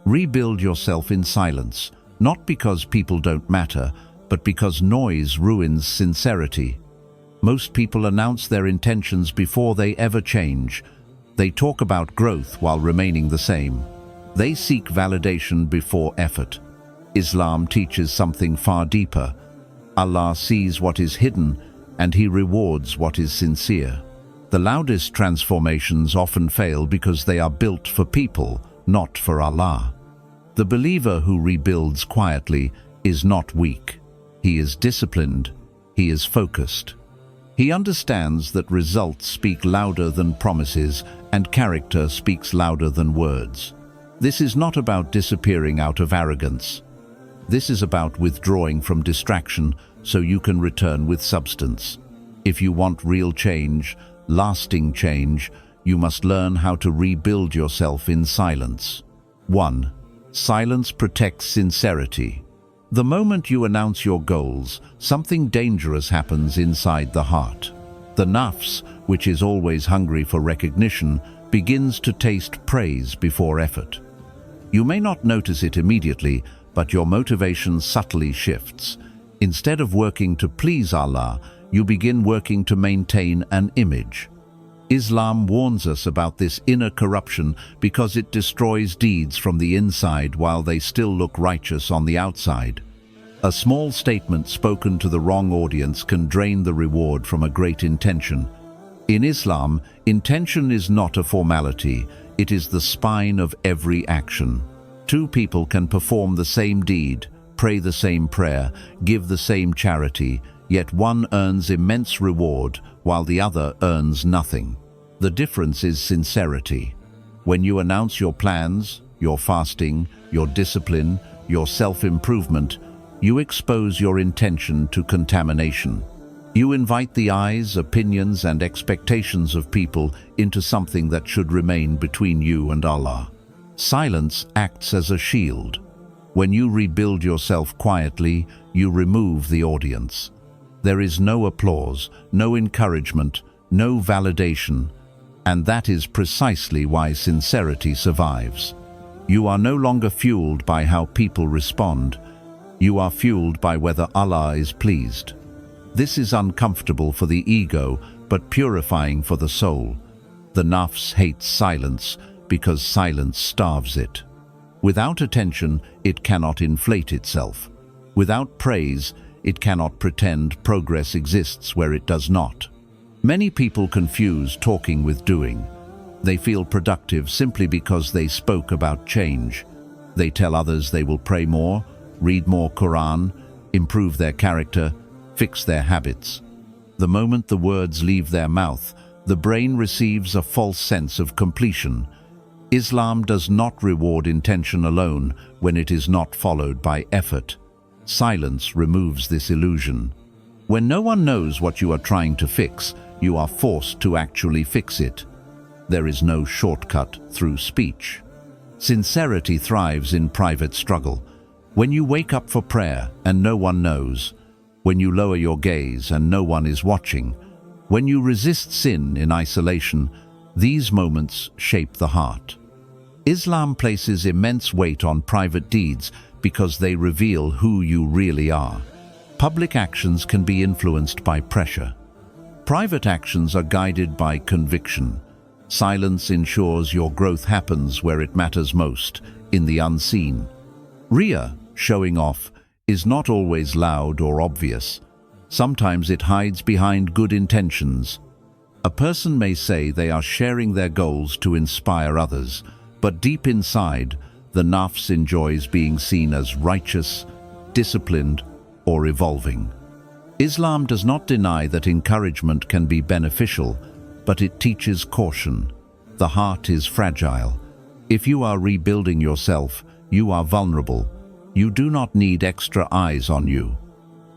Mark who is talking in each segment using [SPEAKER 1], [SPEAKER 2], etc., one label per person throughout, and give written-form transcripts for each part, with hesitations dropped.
[SPEAKER 1] Rebuild yourself in silence, not because people don't matter, but because noise ruins sincerity. Most people announce their intentions before they ever change. They talk about growth while remaining the same. They seek validation before effort. Islam teaches something far deeper. Allah sees what is hidden, and He rewards what is sincere. The loudest transformations often fail because they are built for people, not for Allah. The believer who rebuilds quietly is not weak. He is disciplined. He is focused. He understands that results speak louder than promises, and character speaks louder than words. This is not about disappearing out of arrogance. This is about withdrawing from distraction so you can return with substance. If you want real change, lasting change, you must learn how to rebuild yourself in silence. 1. Silence protects sincerity. The moment you announce your goals, something dangerous happens inside the heart. The nafs, which is always hungry for recognition, begins to taste praise before effort. You may not notice it immediately, but your motivation subtly shifts. Instead of working to please Allah, you begin working to maintain an image. Islam warns us about this inner corruption because it destroys deeds from the inside while they still look righteous on the outside. A small statement spoken to the wrong audience can drain the reward from a great intention. In Islam, intention is not a formality, it is the spine of every action. Two people can perform the same deed, pray the same prayer, give the same charity, yet one earns immense reward while the other earns nothing. The difference is sincerity. When you announce your plans, your fasting, your discipline, your self-improvement, you expose your intention to contamination. You invite the eyes, opinions, and expectations of people into something that should remain between you and Allah. Silence acts as a shield. When you rebuild yourself quietly, you remove the audience. There is no applause, no encouragement, no validation, and that is precisely why sincerity survives. You are no longer fueled by how people respond. You are fueled by whether Allah is pleased. This is uncomfortable for the ego, but purifying for the soul. The nafs hates silence because silence starves it. Without attention, it cannot inflate itself. Without praise, it cannot pretend progress exists where it does not. Many people confuse talking with doing. They feel productive simply because they spoke about change. They tell others they will pray more, read more Quran, improve their character, fix their habits. The moment the words leave their mouth, the brain receives a false sense of completion. Islam does not reward intention alone when it is not followed by effort. Silence removes this illusion. When no one knows what you are trying to fix, you are forced to actually fix it. There is no shortcut through speech. Sincerity thrives in private struggle. When you wake up for prayer and no one knows, when you lower your gaze and no one is watching, when you resist sin in isolation, these moments shape the heart. Islam places immense weight on private deeds because they reveal who you really are. Public actions can be influenced by pressure. Private actions are guided by conviction. Silence ensures your growth happens where it matters most, in the unseen. Riya, showing off, is not always loud or obvious. Sometimes it hides behind good intentions. A person may say they are sharing their goals to inspire others, but deep inside, the nafs enjoys being seen as righteous, disciplined, or evolving. Islam does not deny that encouragement can be beneficial, but it teaches caution. The heart is fragile. If you are rebuilding yourself, you are vulnerable. You do not need extra eyes on you.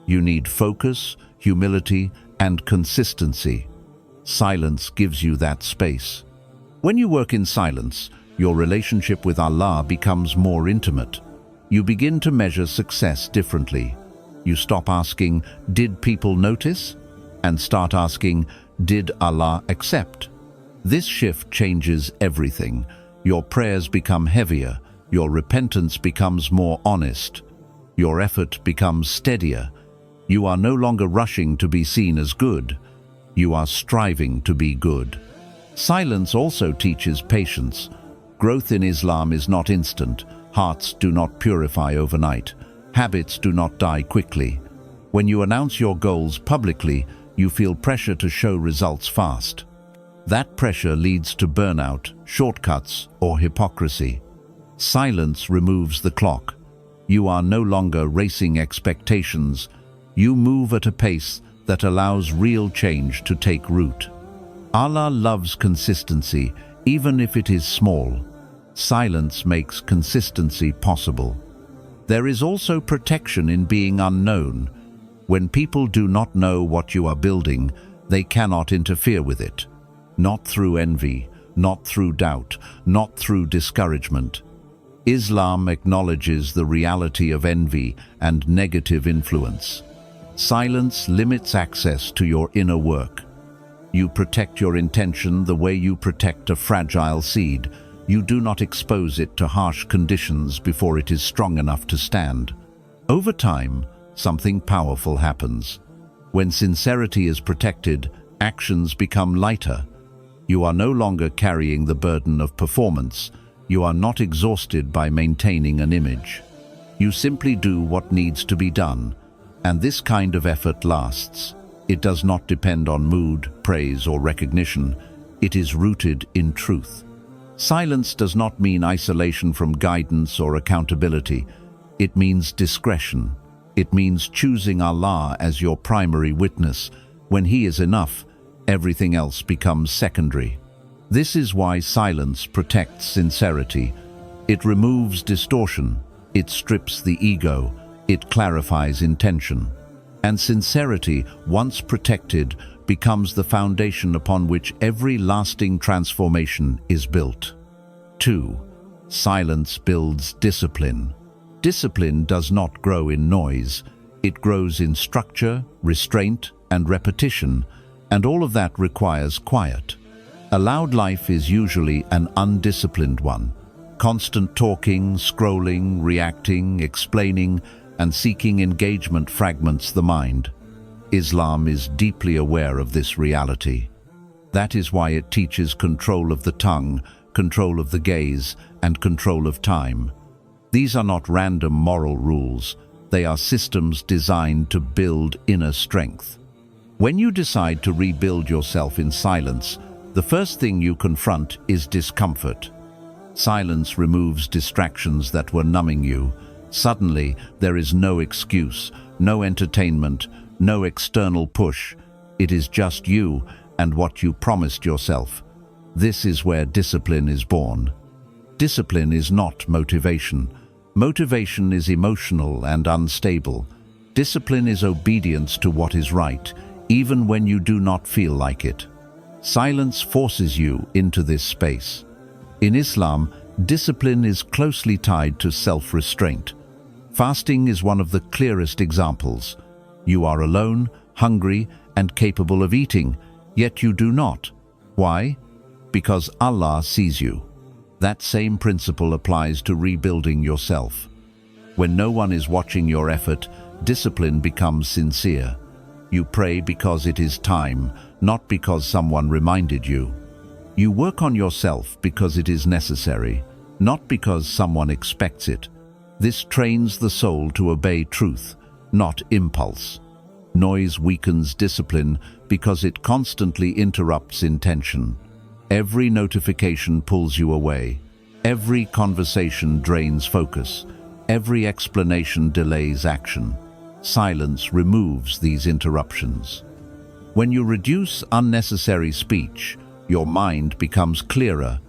[SPEAKER 1] You need focus, humility, and consistency. Silence gives you that space. When you work in silence, your relationship with Allah becomes more intimate. You begin to measure success differently. You stop asking, "Did people notice?" and start asking, "Did Allah accept?" This shift changes everything. Your prayers become heavier, Your repentance becomes more honest. Your effort becomes steadier. You are no longer rushing to be seen as good. You are striving to be good. Silence also teaches patience. Growth in Islam is not instant. Hearts do not purify overnight. Habits do not die quickly. When you announce your goals publicly, you feel pressure to show results fast. That pressure leads to burnout, shortcuts, or hypocrisy. Silence removes the clock. You are no longer racing expectations. You move at a pace that allows real change to take root. Allah loves consistency, even if it is small. Silence makes consistency possible. There is also protection in being unknown. When people do not know what you are building, they cannot interfere with it. Not through envy, not through doubt, not through discouragement. Islam acknowledges the reality of envy and negative influence. Silence limits access to your inner work. You protect your intention the way you protect a fragile seed. You do not expose it to harsh conditions before it is strong enough to stand. Over time, something powerful happens. When sincerity is protected, actions become lighter. You are no longer carrying the burden of performance. You are not exhausted by maintaining an image. You simply do what needs to be done, and this kind of effort lasts. It does not depend on mood, praise, or recognition. It is rooted in truth. Silence does not mean isolation from guidance or accountability. It means discretion. It means choosing Allah as your primary witness. When He is enough, everything else becomes secondary. This is why silence protects sincerity. It removes distortion. It strips the ego. It clarifies intention. And sincerity, once protected, becomes the foundation upon which every lasting transformation is built. 2. Silence builds discipline. Discipline does not grow in noise. It grows in structure, restraint, and repetition, and all of that requires quiet. A loud life is usually an undisciplined one. Constant talking, scrolling, reacting, explaining, and seeking engagement fragments the mind. Islam is deeply aware of this reality. That is why it teaches control of the tongue, control of the gaze, and control of time. These are not random moral rules. They are systems designed to build inner strength. When you decide to rebuild yourself in silence, the first thing you confront is discomfort. Silence removes distractions that were numbing you. Suddenly, there is no excuse, no entertainment, no external push. It is just you and what you promised yourself. This is where discipline is born. Discipline is not motivation. Motivation is emotional and unstable. Discipline is obedience to what is right, even when you do not feel like it. Silence forces you into this space. In Islam, discipline is closely tied to self-restraint. Fasting is one of the clearest examples. You are alone, hungry, and capable of eating, yet you do not. Why? Because Allah sees you. That same principle applies to rebuilding yourself. When no one is watching your effort, discipline becomes sincere. You pray because it is time, not because someone reminded you. You work on yourself because it is necessary, not because someone expects it. This trains the soul to obey truth, not impulse. Noise weakens discipline because it constantly interrupts intention. Every notification pulls you away. Every conversation drains focus. Every explanation delays action. Silence removes these interruptions. When you reduce unnecessary speech, your mind becomes clearer.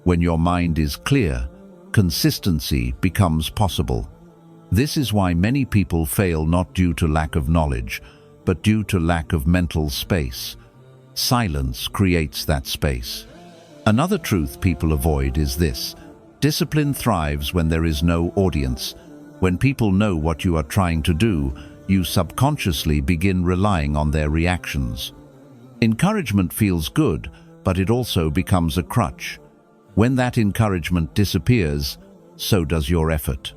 [SPEAKER 1] When your mind is clear, consistency becomes possible. This is why many people fail not due to lack of knowledge, but due to lack of mental space. Silence creates that space. Another truth people avoid is this: discipline thrives when there is no audience. When people know what you are trying to do, you subconsciously begin relying on their reactions. Encouragement feels good, but it also becomes a crutch. When that encouragement disappears, so does your effort.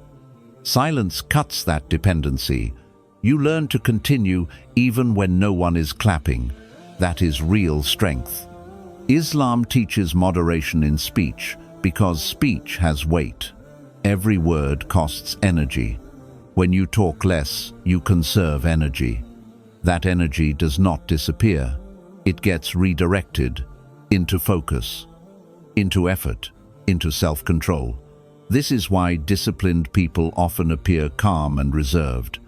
[SPEAKER 1] Silence cuts that dependency. You learn to continue even when no one is clapping. That is real strength. Islam teaches moderation in speech because speech has weight. Every word costs energy. When you talk less, you conserve energy. That energy does not disappear. It gets redirected into focus, into effort, into self-control. This is why disciplined people often appear calm and reserved.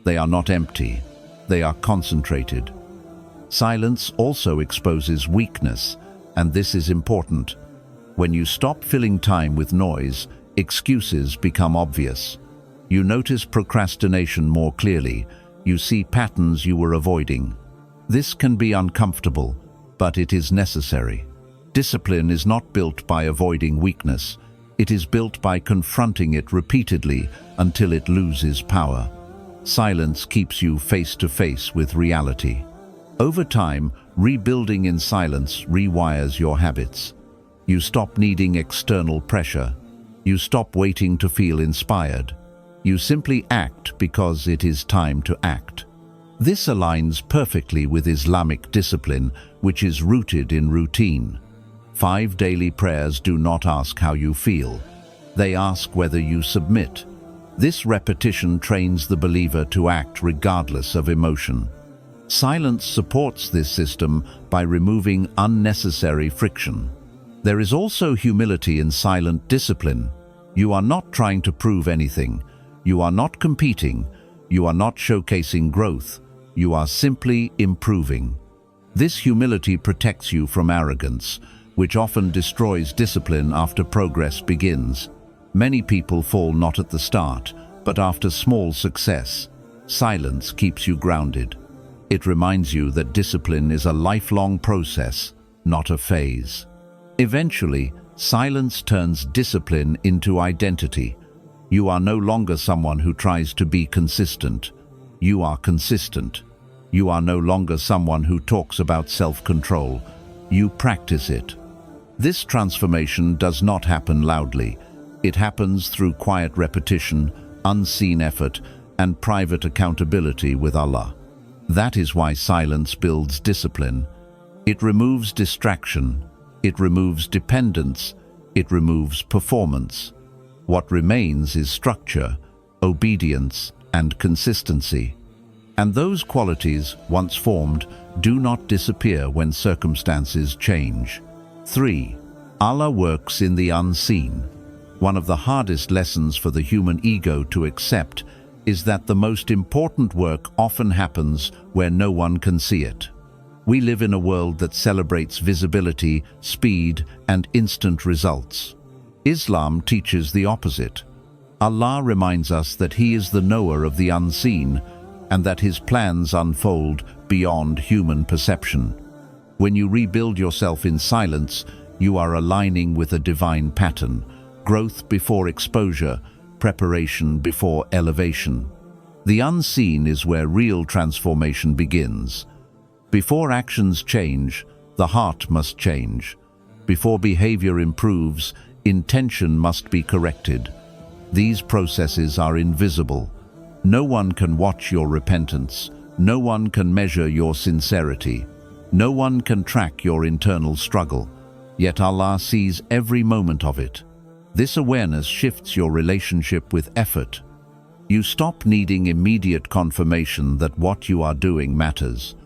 [SPEAKER 1] They are not empty. They are concentrated. Silence also exposes weakness, and this is important. When you stop filling time with noise, excuses become obvious. You notice procrastination more clearly. You see patterns you were avoiding. This can be uncomfortable, but it is necessary. Discipline is not built by avoiding weakness. It is built by confronting it repeatedly until it loses power. Silence keeps you face to face with reality. Over time, rebuilding in silence rewires your habits. You stop needing external pressure. You stop waiting to feel inspired. You simply act because it is time to act. This aligns perfectly with Islamic discipline, which is rooted in routine. 5 daily prayers do not ask how you feel. They ask whether you submit. This repetition trains the believer to act regardless of emotion. Silence supports this system by removing unnecessary friction. There is also humility in silent discipline. You are not trying to prove anything. You are not competing. You are not showcasing growth. You are simply improving. This humility protects you from arrogance, which often destroys discipline after progress begins. Many people fall not at the start, but after small success. Silence keeps you grounded. It reminds you that discipline is a lifelong process, not a phase. Eventually, silence turns discipline into identity. You are no longer someone who tries to be consistent. You are consistent. You are no longer someone who talks about self-control. You practice it. This transformation does not happen loudly. It happens through quiet repetition, unseen effort, and private accountability with Allah. That is why silence builds discipline. It removes distraction. It removes dependence. It removes performance. What remains is structure, obedience, and consistency. And those qualities, once formed, do not disappear when circumstances change. 3. Allah works in the unseen. One of the hardest lessons for the human ego to accept is that the most important work often happens where no one can see it. We live in a world that celebrates visibility, speed, and instant results. Islam teaches the opposite. Allah reminds us that He is the knower of the unseen and that His plans unfold beyond human perception. When you rebuild yourself in silence, you are aligning with a divine pattern: growth before exposure, preparation before elevation. The unseen is where real transformation begins. Before actions change, the heart must change. Before behavior improves, intention must be corrected. These processes are invisible. No one can watch your repentance. No one can measure your sincerity. No one can track your internal struggle. Yet Allah sees every moment of it. This awareness shifts your relationship with effort. You stop needing immediate confirmation that what you are doing matters.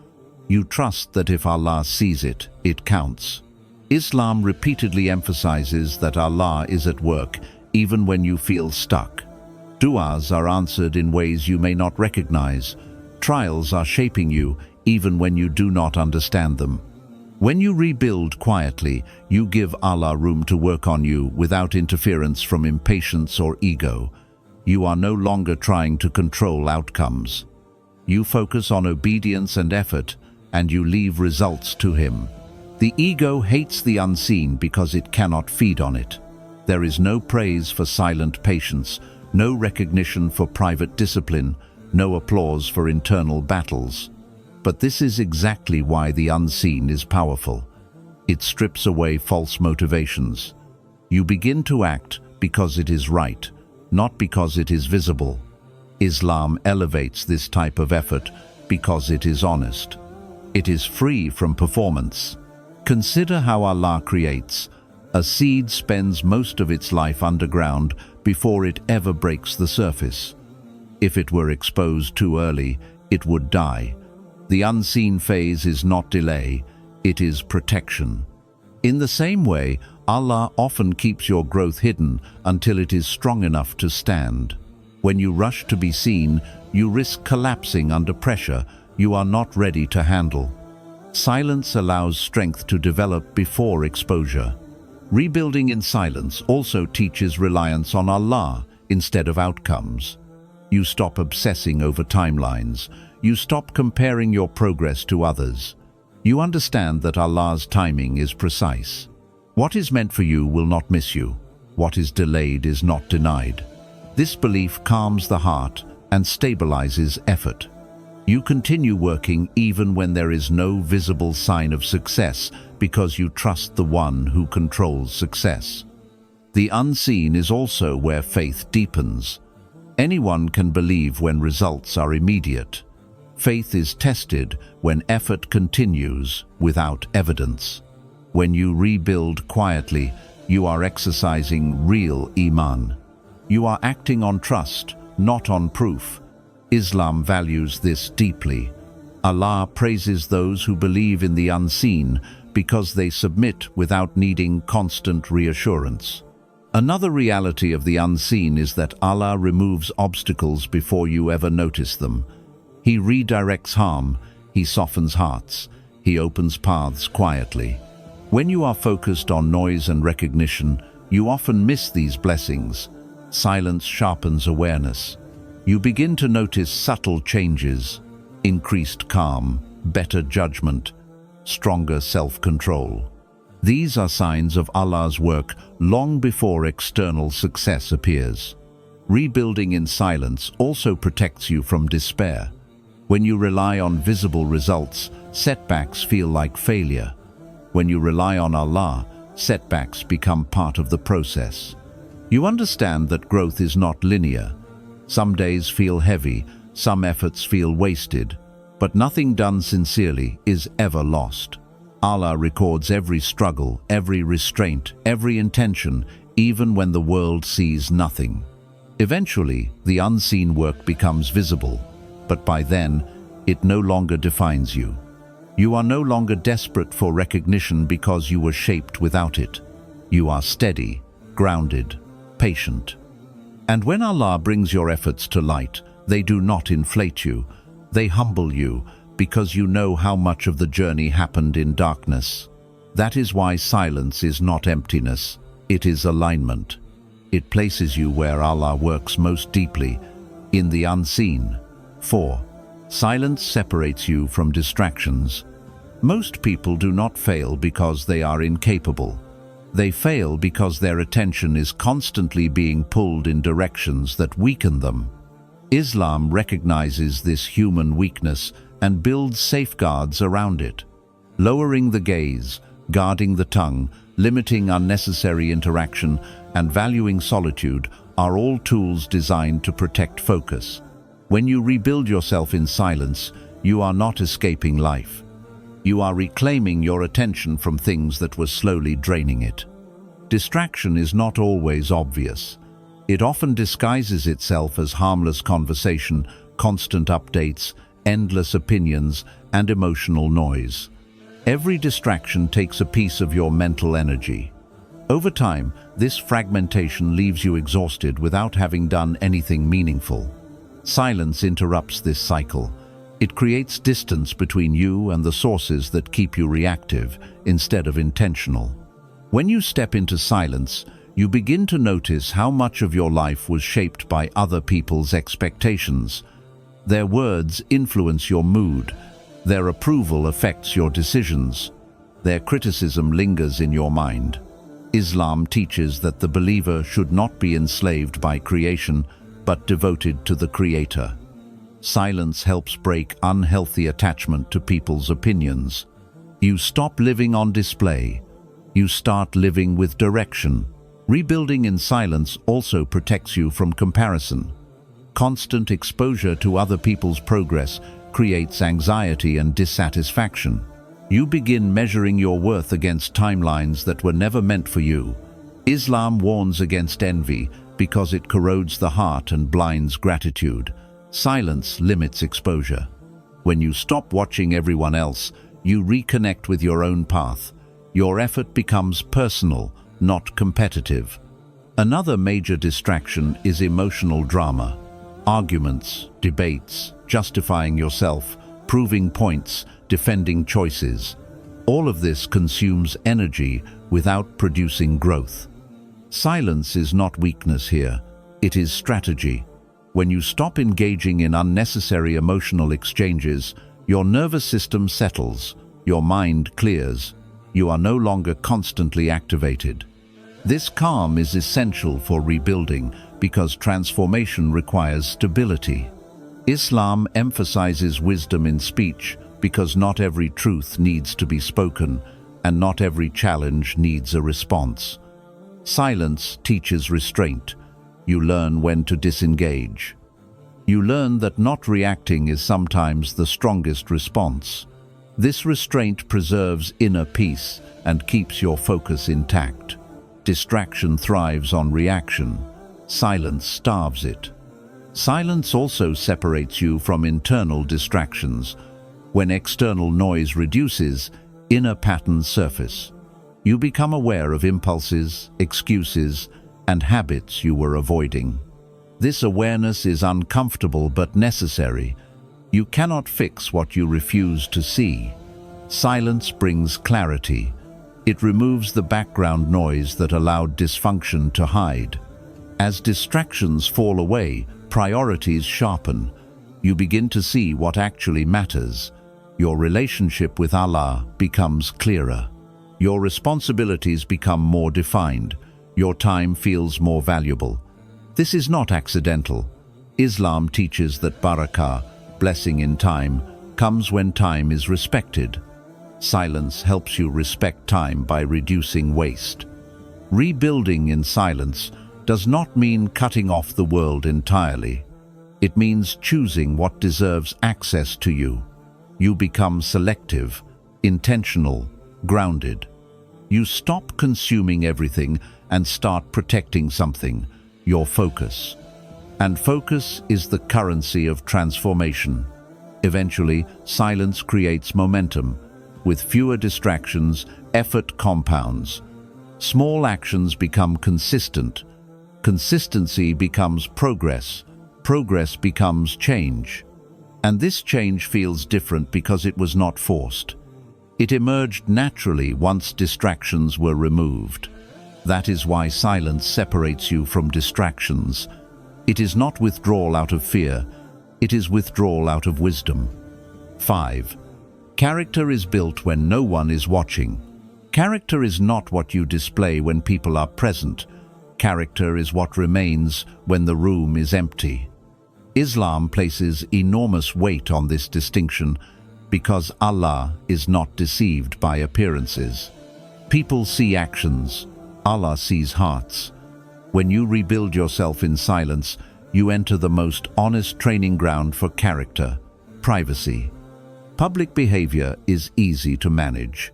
[SPEAKER 1] You trust that if Allah sees it, it counts. Islam repeatedly emphasizes that Allah is at work even when you feel stuck. Du'as are answered in ways you may not recognize. Trials are shaping you even when you do not understand them. When you rebuild quietly, you give Allah room to work on you without interference from impatience or ego. You are no longer trying to control outcomes. You focus on obedience and effort, and you leave results to Him. The ego hates the unseen because it cannot feed on it. There is no praise for silent patience, no recognition for private discipline, no applause for internal battles. But this is exactly why the unseen is powerful. It strips away false motivations. You begin to act because it is right, not because it is visible. Islam elevates this type of effort because it is honest. It is free from performance. Consider how Allah creates. A seed spends most of its life underground before it ever breaks the surface. If it were exposed too early, it would die. The unseen phase is not delay, it is protection. In the same way, Allah often keeps your growth hidden until it is strong enough to stand. When you rush to be seen, you risk collapsing under pressure you are not ready to handle. Silence allows strength to develop before exposure. Rebuilding in silence also teaches reliance on Allah instead of outcomes. You stop obsessing over timelines. You stop comparing your progress to others. You understand that Allah's timing is precise. What is meant for you will not miss you. What is delayed is not denied. This belief calms the heart and stabilizes effort. You continue working even when there is no visible sign of success because you trust the one who controls success. The unseen is also where faith deepens. Anyone can believe when results are immediate. Faith is tested when effort continues without evidence. When you rebuild quietly, you are exercising real iman. You are acting on trust, not on proof. Islam values this deeply. Allah praises those who believe in the unseen because they submit without needing constant reassurance. Another reality of the unseen is that Allah removes obstacles before you ever notice them. He redirects harm, He softens hearts, He opens paths quietly. When you are focused on noise and recognition, you often miss these blessings. Silence sharpens awareness. You begin to notice subtle changes, increased calm, better judgment, stronger self-control. These are signs of Allah's work long before external success appears. Rebuilding in silence also protects you from despair. When you rely on visible results, setbacks feel like failure. When you rely on Allah, setbacks become part of the process. You understand that growth is not linear. Some days feel heavy, some efforts feel wasted, but nothing done sincerely is ever lost. Allah records every struggle, every restraint, every intention, even when the world sees nothing. Eventually, the unseen work becomes visible, but by then, it no longer defines you. You are no longer desperate for recognition because you were shaped without it. You are steady, grounded, patient. And when Allah brings your efforts to light, they do not inflate you. They humble you because you know how much of the journey happened in darkness. That is why silence is not emptiness, it is alignment. It places you where Allah works most deeply, in the unseen. 4. Silence separates you from distractions. Most people do not fail because they are incapable. They fail because their attention is constantly being pulled in directions that weaken them. Islam recognizes this human weakness and builds safeguards around it. Lowering the gaze, guarding the tongue, limiting unnecessary interaction, and valuing solitude are all tools designed to protect focus. When you rebuild yourself in silence, you are not escaping life. You are reclaiming your attention from things that were slowly draining it. Distraction is not always obvious. It often disguises itself as harmless conversation, constant updates, endless opinions, and emotional noise. Every distraction takes a piece of your mental energy. Over time, this fragmentation leaves you exhausted without having done anything meaningful. Silence interrupts this cycle. It creates distance between you and the sources that keep you reactive instead of intentional. When you step into silence, you begin to notice how much of your life was shaped by other people's expectations. Their words influence your mood. Their approval affects your decisions. Their criticism lingers in your mind. Islam teaches that the believer should not be enslaved by creation, but devoted to the Creator. Silence helps break unhealthy attachment to people's opinions. You stop living on display. You start living with direction. Rebuilding in silence also protects you from comparison. Constant exposure to other people's progress creates anxiety and dissatisfaction. You begin measuring your worth against timelines that were never meant for you. Islam warns against envy because it corrodes the heart and blinds gratitude. Silence limits exposure. When you stop watching everyone else, you reconnect with your own path. Your effort becomes personal, not competitive. Another major distraction is emotional drama. Arguments, debates, justifying yourself, proving points, defending choices. All of this consumes energy without producing growth. Silence is not weakness here, it is strategy. When you stop engaging in unnecessary emotional exchanges, your nervous system settles, your mind clears. You are no longer constantly activated. This calm is essential for rebuilding because transformation requires stability. Islam emphasizes wisdom in speech because not every truth needs to be spoken and not every challenge needs a response. Silence teaches restraint. You learn when to disengage. You learn that not reacting is sometimes the strongest response. This restraint preserves inner peace and keeps your focus intact. Distraction thrives on reaction. Silence starves it. Silence also separates you from internal distractions. When external noise reduces, inner patterns surface. You become aware of impulses, excuses, and habits you were avoiding. This awareness is uncomfortable but necessary. You cannot fix what you refuse to see. Silence brings clarity. It removes the background noise that allowed dysfunction to hide. As distractions fall away, priorities sharpen. You begin to see what actually matters. Your relationship with Allah becomes clearer. Your responsibilities become more defined. Your time feels more valuable. This is not accidental. Islam teaches that barakah, blessing in time, comes when time is respected. Silence helps you respect time by reducing waste. Rebuilding in silence does not mean cutting off the world entirely. It means choosing what deserves access to you. You become selective, intentional, grounded. You stop consuming everything and start protecting something, your focus. And focus is the currency of transformation. Eventually, silence creates momentum. With fewer distractions, effort compounds. Small actions become consistent. Consistency becomes progress. Progress becomes change. And this change feels different because it was not forced. It emerged naturally once distractions were removed. That is why silence separates you from distractions. It is not withdrawal out of fear. It is withdrawal out of wisdom. 5. Character is built when no one is watching. Character is not what you display when people are present. Character is what remains when the room is empty. Islam places enormous weight on this distinction because Allah is not deceived by appearances. People see actions. Allah sees hearts. When you rebuild yourself in silence, you enter the most honest training ground for character, privacy. Public behavior is easy to manage.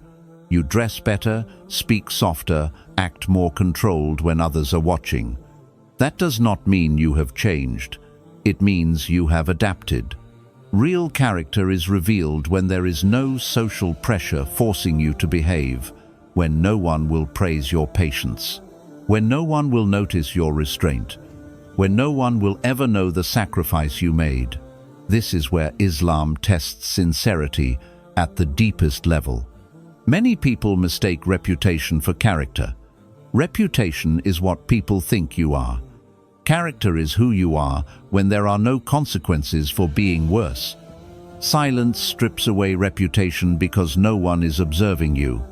[SPEAKER 1] You dress better, speak softer, act more controlled when others are watching. That does not mean you have changed. It means you have adapted. Real character is revealed when there is no social pressure forcing you to behave, when no one will praise your patience, when no one will notice your restraint, when no one will ever know the sacrifice you made. This is where Islam tests sincerity at the deepest level. Many people mistake reputation for character. Reputation is what people think you are. Character is who you are when there are no consequences for being worse. Silence strips away reputation because no one is observing you.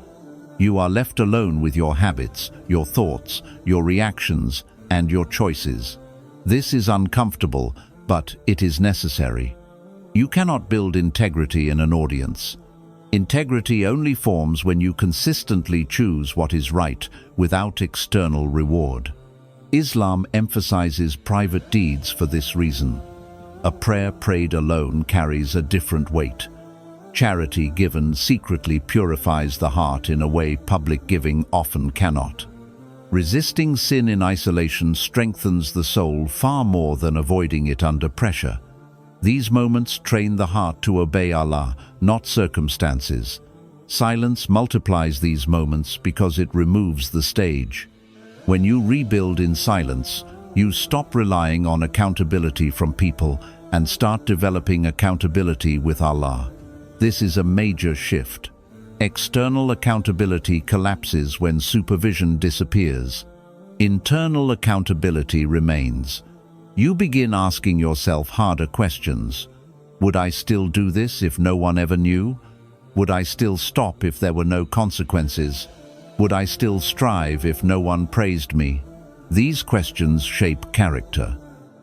[SPEAKER 1] You are left alone with your habits, your thoughts, your reactions, and your choices. This is uncomfortable, but it is necessary. You cannot build integrity in an audience. Integrity only forms when you consistently choose what is right without external reward. Islam emphasizes private deeds for this reason. A prayer prayed alone carries a different weight. Charity given secretly purifies the heart in a way public giving often cannot. Resisting sin in isolation strengthens the soul far more than avoiding it under pressure. These moments train the heart to obey Allah, not circumstances. Silence multiplies these moments because it removes the stage. When you rebuild in silence, you stop relying on accountability from people and start developing accountability with Allah. This is a major shift. External accountability collapses when supervision disappears. Internal accountability remains. You begin asking yourself harder questions. Would I still do this if no one ever knew? Would I still stop if there were no consequences? Would I still strive if no one praised me? These questions shape character.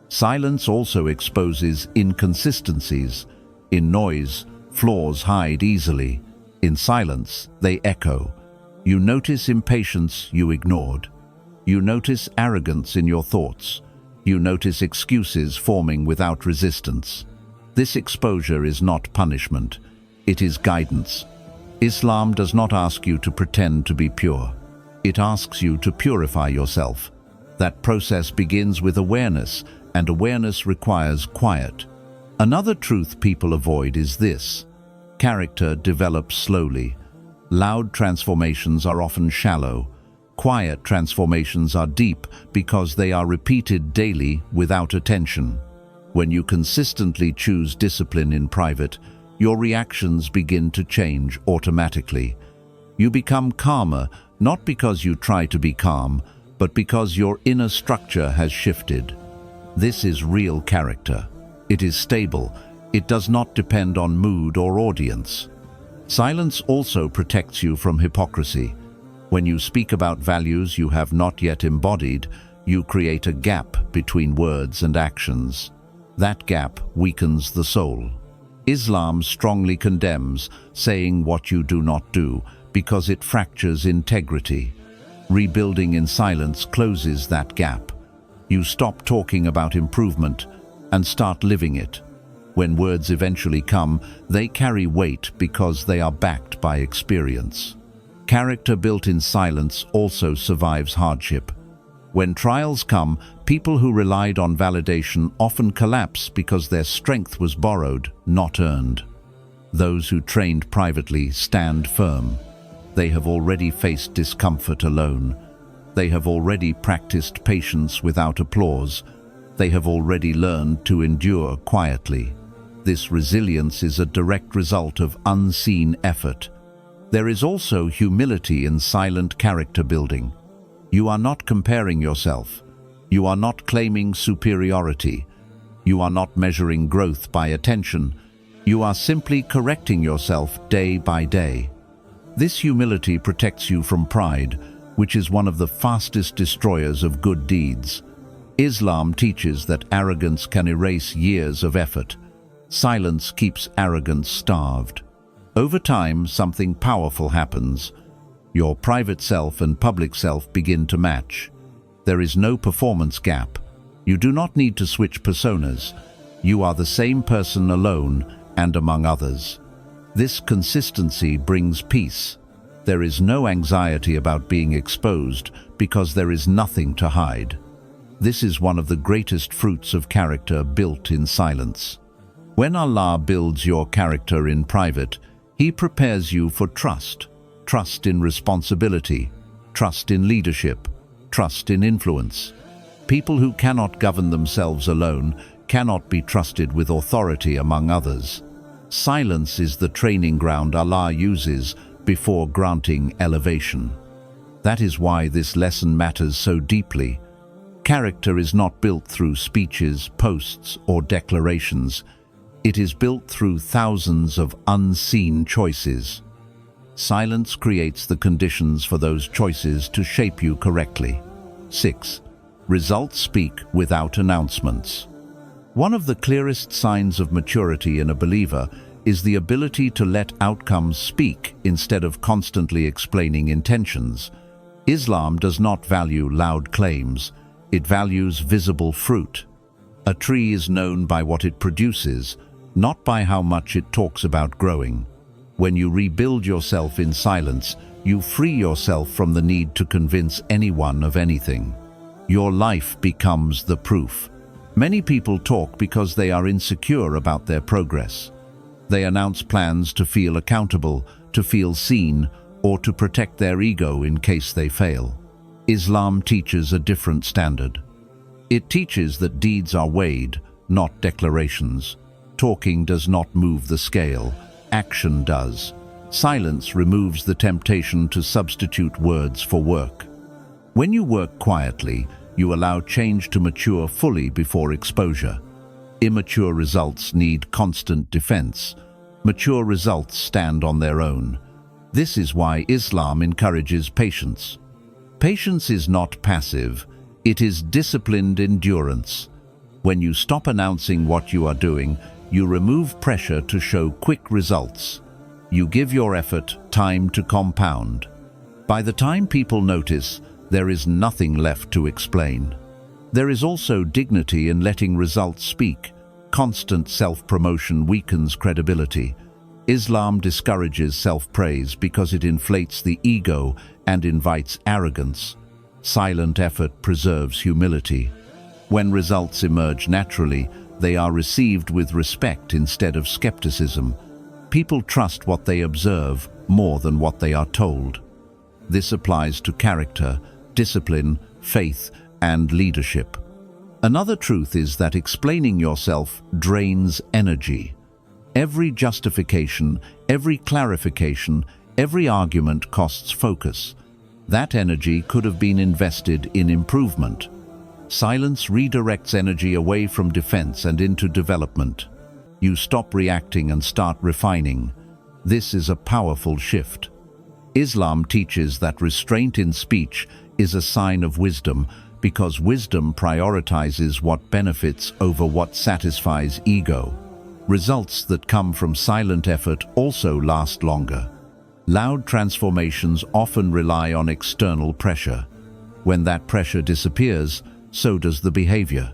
[SPEAKER 1] Silence also exposes inconsistencies. In noise, flaws hide easily. In silence, they echo. You notice impatience you ignored. You notice arrogance in your thoughts. You notice excuses forming without resistance. This exposure is not punishment. It is guidance. Islam does not ask you to pretend to be pure. It asks you to purify yourself. That process begins with awareness, and awareness requires quiet. Another truth people avoid is this: character develops slowly. Loud transformations are often shallow. Quiet transformations are deep because they are repeated daily without attention. When you consistently choose discipline in private, your reactions begin to change automatically. You become calmer, not because you try to be calm, but because your inner structure has shifted. This is real character. It is stable. It does not depend on mood or audience. Silence also protects you from hypocrisy. When you speak about values you have not yet embodied, you create a gap between words and actions. That gap weakens the soul. Islam strongly condemns saying what you do not do because it fractures integrity. Rebuilding in silence closes that gap. You stop talking about improvement and start living it. When words eventually come, they carry weight because they are backed by experience. Character built in silence also survives hardship. When trials come, people who relied on validation often collapse because their strength was borrowed, not earned. Those who trained privately stand firm. They have already faced discomfort alone. They have already practiced patience without applause. They have already learned to endure quietly. This resilience is a direct result of unseen effort. There is also humility in silent character building. You are not comparing yourself. You are not claiming superiority. You are not measuring growth by attention. You are simply correcting yourself day by day. This humility protects you from pride, which is one of the fastest destroyers of good deeds. Islam teaches that arrogance can erase years of effort. Silence keeps arrogance starved. Over time, something powerful happens. Your private self and public self begin to match. There is no performance gap. You do not need to switch personas. You are the same person alone and among others. This consistency brings peace. There is no anxiety about being exposed because there is nothing to hide. This is one of the greatest fruits of character built in silence. When Allah builds your character in private, He prepares you for trust. Trust in responsibility, trust in leadership, trust in influence. People who cannot govern themselves alone cannot be trusted with authority among others. Silence is the training ground Allah uses before granting elevation. That is why this lesson matters so deeply. Character is not built through speeches, posts, or declarations. It is built through thousands of unseen choices. Silence creates the conditions for those choices to shape you correctly. 6. Results speak without announcements. One of the clearest signs of maturity in a believer is the ability to let outcomes speak instead of constantly explaining intentions. Islam does not value loud claims, it values visible fruit. A tree is known by what it produces, not by how much it talks about growing. When you rebuild yourself in silence, you free yourself from the need to convince anyone of anything. Your life becomes the proof. Many people talk because they are insecure about their progress. They announce plans to feel accountable, to feel seen, or to protect their ego in case they fail. Islam teaches a different standard. It teaches that deeds are weighed, not declarations. Talking does not move the scale, action does. Silence removes the temptation to substitute words for work. When you work quietly, you allow change to mature fully before exposure. Immature results need constant defense. Mature results stand on their own. This is why Islam encourages patience. Patience is not passive, it is disciplined endurance. When you stop announcing what you are doing, you remove pressure to show quick results. You give your effort time to compound. By the time people notice, there is nothing left to explain. There is also dignity in letting results speak. Constant self-promotion weakens credibility. Islam discourages self-praise because it inflates the ego and invites arrogance. Silent effort preserves humility. When results emerge naturally, they are received with respect instead of skepticism. People trust what they observe more than what they are told. This applies to character, discipline, faith, and leadership. Another truth is that explaining yourself drains energy. Every justification, every clarification, every argument costs focus. That energy could have been invested in improvement. Silence redirects energy away from defense and into development. You stop reacting and start refining. This is a powerful shift. Islam teaches that restraint in speech is a sign of wisdom, because wisdom prioritizes what benefits over what satisfies ego. Results that come from silent effort also last longer. Loud transformations often rely on external pressure. When that pressure disappears, so does the behavior.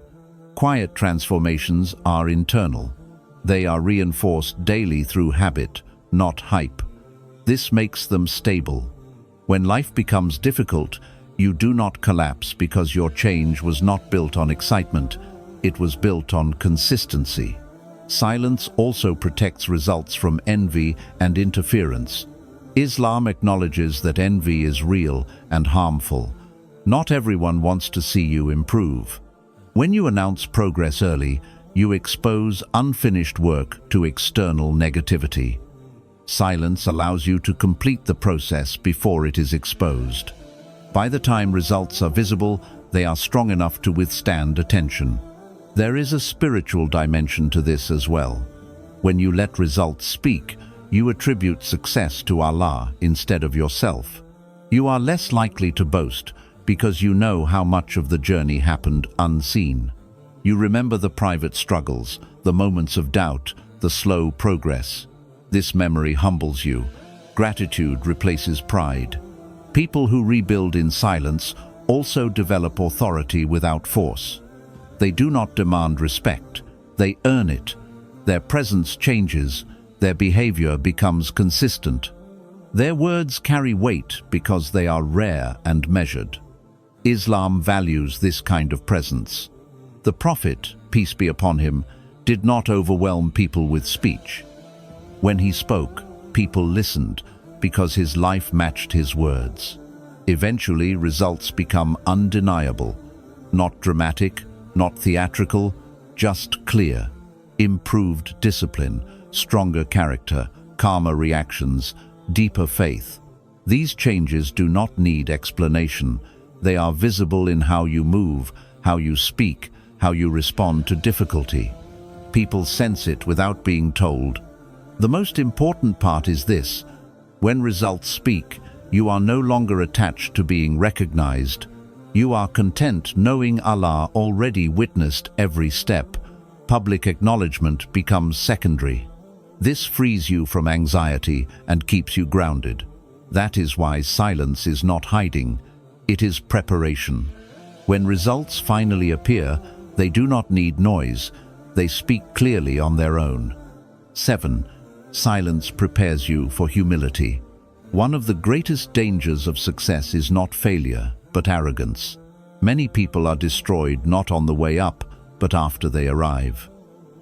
[SPEAKER 1] Quiet transformations are internal. They are reinforced daily through habit, not hype. This makes them stable. When life becomes difficult, you do not collapse because your change was not built on excitement, it was built on consistency. Silence also protects results from envy and interference. Islam acknowledges that envy is real and harmful. Not everyone wants to see you improve. When you announce progress early, you expose unfinished work to external negativity. Silence allows you to complete the process before it is exposed. By the time results are visible, they are strong enough to withstand attention. There is a spiritual dimension to this as well. When you let results speak, you attribute success to Allah instead of yourself. You are less likely to boast because you know how much of the journey happened unseen. You remember the private struggles, the moments of doubt, the slow progress. This memory humbles you. Gratitude replaces pride. People who rebuild in silence also develop authority without force. They do not demand respect, they earn it. Their presence changes, their behavior becomes consistent. Their words carry weight because they are rare and measured. Islam values this kind of presence. The Prophet, peace be upon him, did not overwhelm people with speech. When he spoke, people listened because his life matched his words. Eventually, results become undeniable, not dramatic, not theatrical, just clear. Improved discipline, stronger character, calmer reactions, deeper faith. These changes do not need explanation. They are visible in how you move, how you speak, how you respond to difficulty. People sense it without being told. The most important part is this: when results speak, you are no longer attached to being recognized. You are content knowing Allah already witnessed every step. Public acknowledgement becomes secondary. This frees you from anxiety and keeps you grounded. That is why silence is not hiding, it is preparation. When results finally appear, they do not need noise, they speak clearly on their own. 7. Silence prepares you for humility. One of the greatest dangers of success is not failure, but arrogance. Many people are destroyed not on the way up, but after they arrive.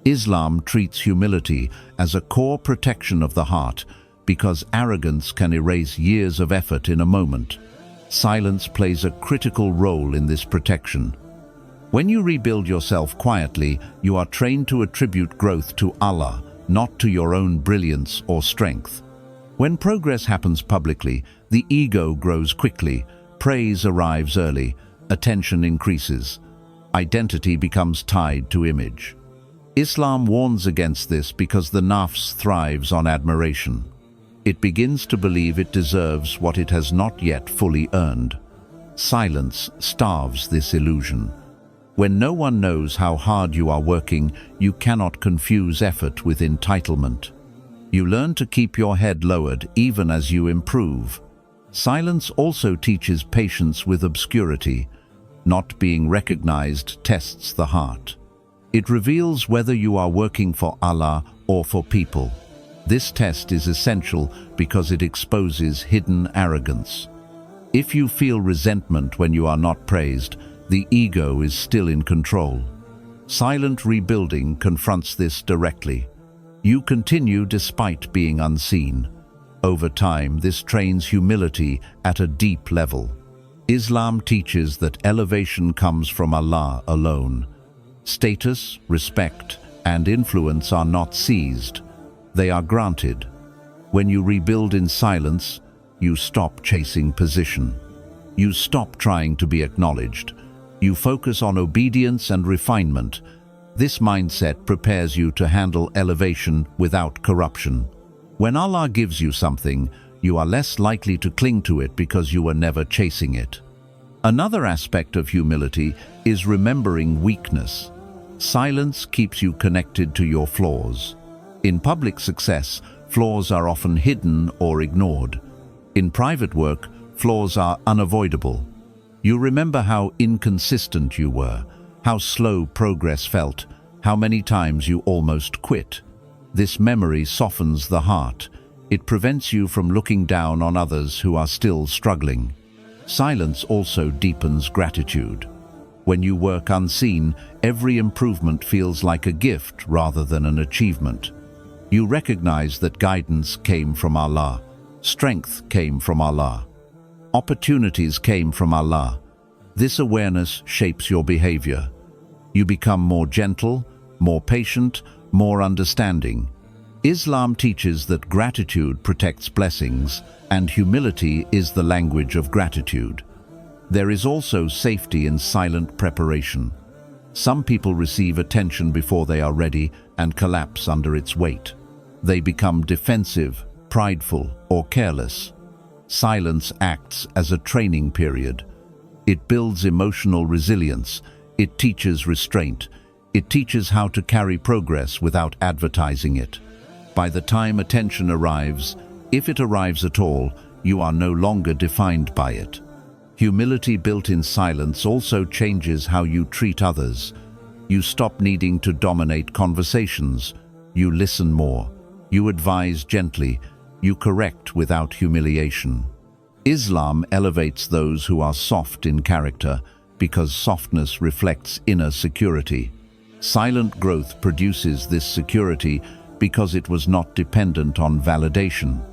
[SPEAKER 1] Islam treats humility as a core protection of the heart because arrogance can erase years of effort in a moment. Silence plays a critical role in this protection. When you rebuild yourself quietly, you are trained to attribute growth to Allah, not to your own brilliance or strength. When progress happens publicly, the ego grows quickly, praise arrives early, attention increases. Identity becomes tied to image. Islam warns against this because the nafs thrives on admiration. It begins to believe it deserves what it has not yet fully earned. Silence starves this illusion. When no one knows how hard you are working, you cannot confuse effort with entitlement. You learn to keep your head lowered even as you improve. Silence also teaches patience with obscurity. Not being recognized tests the heart. It reveals whether you are working for Allah or for people. This test is essential because it exposes hidden arrogance. If you feel resentment when you are not praised, the ego is still in control. Silent rebuilding confronts this directly. You continue despite being unseen. Over time, this trains humility at a deep level. Islam teaches that elevation comes from Allah alone. Status, respect, and influence are not seized. They are granted. When you rebuild in silence, you stop chasing position. You stop trying to be acknowledged. You focus on obedience and refinement. This mindset prepares you to handle elevation without corruption. When Allah gives you something, you are less likely to cling to it because you were never chasing it. Another aspect of humility is remembering weakness. Silence keeps you connected to your flaws. In public success, flaws are often hidden or ignored. In private work, flaws are unavoidable. You remember how inconsistent you were, how slow progress felt, how many times you almost quit. This memory softens the heart. It prevents you from looking down on others who are still struggling. Silence also deepens gratitude. When you work unseen, every improvement feels like a gift rather than an achievement. You recognize that guidance came from Allah, strength came from Allah, opportunities came from Allah. This awareness shapes your behavior. You become more gentle, more patient, more understanding. Islam teaches that gratitude protects blessings, and humility is the language of gratitude. There is also safety in silent preparation. Some people receive attention before they are ready and collapse under its weight. They become defensive, prideful, or careless. Silence acts as a training period. It builds emotional resilience. It teaches restraint. It teaches how to carry progress without advertising it. By the time attention arrives, if it arrives at all, you are no longer defined by it. Humility built in silence also changes how you treat others. You stop needing to dominate conversations. You listen more. You advise gently. You correct without humiliation. Islam elevates those who are soft in character because softness reflects inner security. Silent growth produces this security because it was not dependent on validation.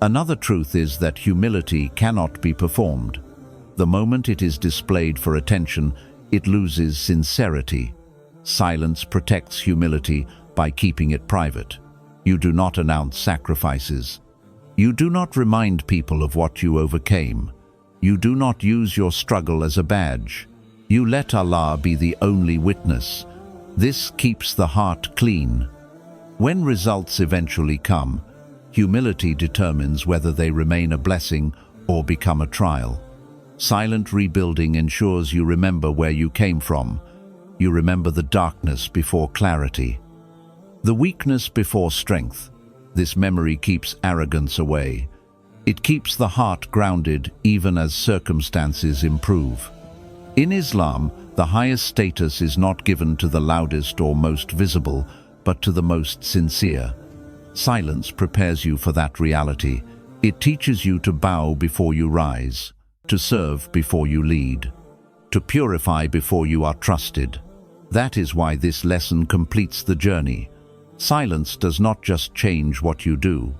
[SPEAKER 1] Another truth is that humility cannot be performed. The moment it is displayed for attention, it loses sincerity. Silence protects humility by keeping it private. You do not announce sacrifices. You do not remind people of what you overcame. You do not use your struggle as a badge. You let Allah be the only witness. This keeps the heart clean. When results eventually come, humility determines whether they remain a blessing or become a trial. Silent rebuilding ensures you remember where you came from. You remember the darkness before clarity. The weakness before strength. This memory keeps arrogance away. It keeps the heart grounded even as circumstances improve. In Islam, the highest status is not given to the loudest or most visible, but to the most sincere. Silence prepares you for that reality. It teaches you to bow before you rise, to serve before you lead, to purify before you are trusted. That is why this lesson completes the journey. Silence does not just change what you do.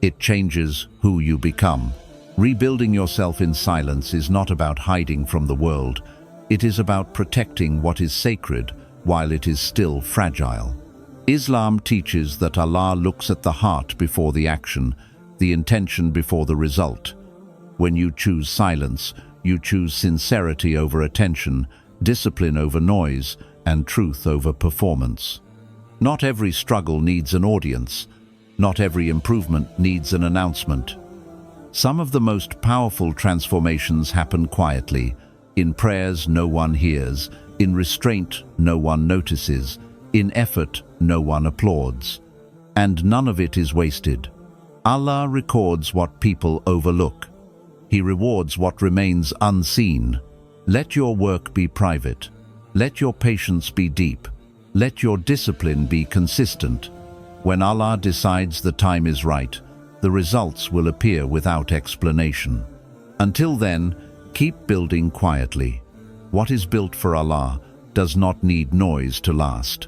[SPEAKER 1] It changes who you become. Rebuilding yourself in silence is not about hiding from the world. It is about protecting what is sacred while it is still fragile. Islam teaches that Allah looks at the heart before the action, the intention before the result. When you choose silence, you choose sincerity over attention, discipline over noise, and truth over performance. Not every struggle needs an audience. Not every improvement needs an announcement. Some of the most powerful transformations happen quietly. In prayers no one hears, in restraint no one notices, in effort no one applauds. And none of it is wasted. Allah records what people overlook. He rewards what remains unseen. Let your work be private. Let your patience be deep. Let your discipline be consistent. When Allah decides the time is right, the results will appear without explanation. Until then, keep building quietly. What is built for Allah does not need noise to last.